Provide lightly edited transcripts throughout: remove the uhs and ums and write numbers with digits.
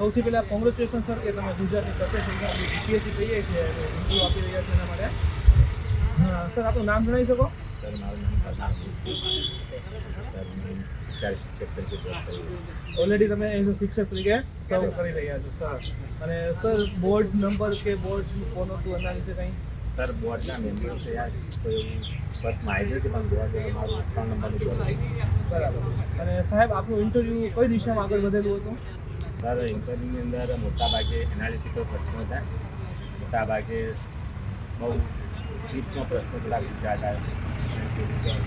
સૌથી પહેલાં congratulation sir કે તમે ગુજરાતની પ્રત્યેક એક્ઝામ જીપીએસસી કહીએ છીએ ઇન્ટરવ્યૂ આપી રહ્યા છો એના માટે. હા સર, આપનું નામ જણાવી શકો? સર મારું નામ પ્રશાંત સર હું શિક્ષક તરીકે જોબ કરી રહ્યો છું. ઓલરેડી તમે એઝ અ શિક્ષક તરીકે સર્વ કરી રહ્યા છો સર. અને સર બોર્ડ નંબર કે બોર્ડ કોણ હતું એના વિશે કંઈ? સર બોર્ડના મેમ્બર છે યાર તો એવું બસ માહિતી હતી પણ બોર્ડ મારું 3 નંબરનું બોર્ડ હતું. બરાબર. અને સાહેબ આપનું ઇન્ટરવ્યૂ કઈ દિશામાં આગળ વધેલું હતું? સર ઇન્ટરવ્યૂની અંદર મોટાભાગે એનાલિટિકલ પ્રશ્નો હતા. મોટાભાગે બહુ ડીપનો પ્રશ્નો થોડા પૂછાતા અને સર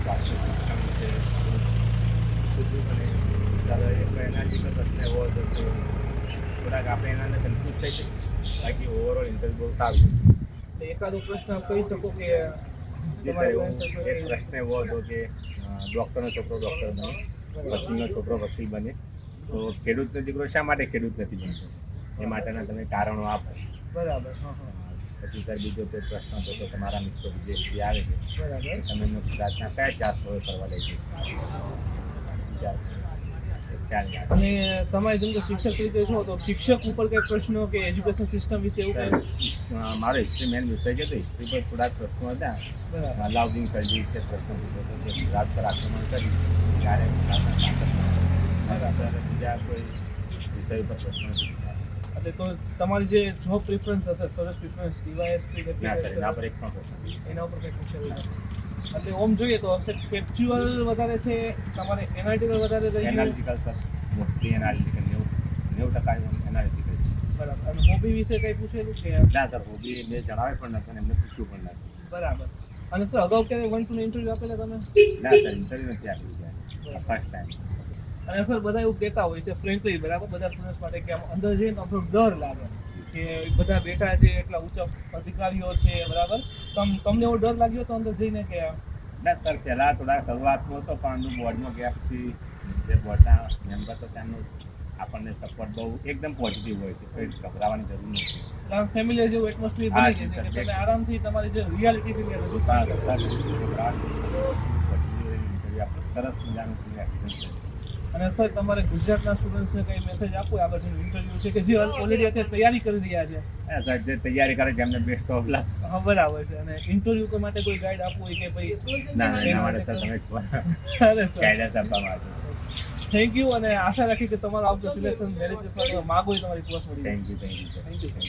એક એનાલિટિકલ પ્રશ્ન એવો હતો કે થોડાક આપણે એના કન્ફ્યુઝ થઈ શકીએ. બાકી ઓવરઓલ ઇન્ટરવ્યૂ બહુ સારું હતું. એકાદો પ્રશ્ન કહી શકો કે એક પ્રશ્ન એવો હતો કે ડૉક્ટરનો છોકરો ડૉક્ટર બને, વકીલનો છોકરો વકીલ બને તો ખેડૂતનો દીકરો શા માટે ખેડૂત નથી બનતો, એ માટેના તમે કારણો આપો. બરાબર. હા હા પછી સર બીજો તે પ્રશ્ન હતો કે તમારા મિત્રો વિદેશથી આવે છે બરાબર. તમે એમને ગુજરાતના કયા 4 સ્થળો ફરવા લઈ જશો? અને તમે જેમ કે શિક્ષક તરીકે છો તો શિક્ષક ઉપર કંઈ પ્રશ્નો કે એજ્યુકેશન સિસ્ટમ વિશે એવું કંઈ? મારો હિસ્ટ્રી મેન વિષય છે તો હિસ્ટ્રી પર થોડાક પ્રશ્નો હતા. બરાબર. અલાઉદ્દીન ખિલજી વિશે પ્રશ્ન પૂછ્યો હતો કે ગુજરાત પર આક્રમણ કરી ત્યારે ગુજરાતના શાસક બીજા કોઈ વિષય ઉપર પ્રશ્નો પૂછ્યા. એટલે તો તમારી જે જોબ પ્રિફરન્સ હશે, સરસ પ્રિફરન્સ ડીવાયએસપી કે ના સર એના પર એક પણ પ્રશ્ન એના ઉપર કંઈ પૂછેલું નથી. એટલે ઓમ જોઈએ તો ફેક્ચ્યુઅલ વધારે છે, તમારે એનાલિટિકલ વધારે રહી ગયું? Analytical sir mostly analytical 90% analytical છે. બરાબર. અને હોબી વિશે કંઈ પૂછેલું કે? ના સર હોબી મેં જણાવે પણ નથી અને એમને પૂછ્યું પણ નથી. બરાબર. અને સર અગાઉ ક્યારે 1-2 ઇન્ટરવ્યૂ આપેલા તમે? ના સર ઇન્ટરવ્યૂ નથી આપી જાય ફર્સ્ટ ટાઈમ. અને સર બધા એવું કહેતા હોય છે ફ્રેન્કલી, બરાબર, બધા સ્ટુડન્ટ્સ માટે કે આમ અંદર જઈને તો આપણો ડર લાગે કે બધા બેઠા છે એટલા ઊંચા અધિકારીઓ છે, બરાબર. તમને એવો ડર લાગ્યો તો અંદર જઈને કે? ના સર પહેલાં થોડા શરૂઆતમાં હતો પણ બોર્ડમાં ગયા પછી જે બોર્ડના મેમ્બર હતા તેમનું આપણને સપોર્ટ બહુ એકદમ પોઝિટિવ હોય છે, કંઈ ગભરાવાની જરૂર નથી. ફેમિલી જેવું એટમોસ્ફિયર બની ગઈ છે કે તમે આરામથી તમારી જે રિયાલિટી છે સરસ મજાનું એક્સપિરિયન્સ છે. અને સર તમારે ગુજરાતના સ્ટુડન્ટ્સને કંઈ મેસેજ આપવો આગળ જઈને ઇન્ટરવ્યૂ છે કે જે ઓલરેડી અત્યારે તૈયારી કરી રહ્યા છે? હા સર જે તૈયારી કરે છે એમને બેસ્ટ ઓફ લક. હા બરાબર છે. અને ઇન્ટરવ્યૂ માટે કોઈ ગાઈડ આપવું હોય કે ભાઈ? ના એના માટે સર તમે અરે સર ગાઈડન્સ આપવા માટે થેન્ક યુ. અને આશા રાખી કે તમારું આવતું સિલેક્શન મેરેજ માગો તમારી પોસ્ટ મળી. Thank you sir. Thank you sir.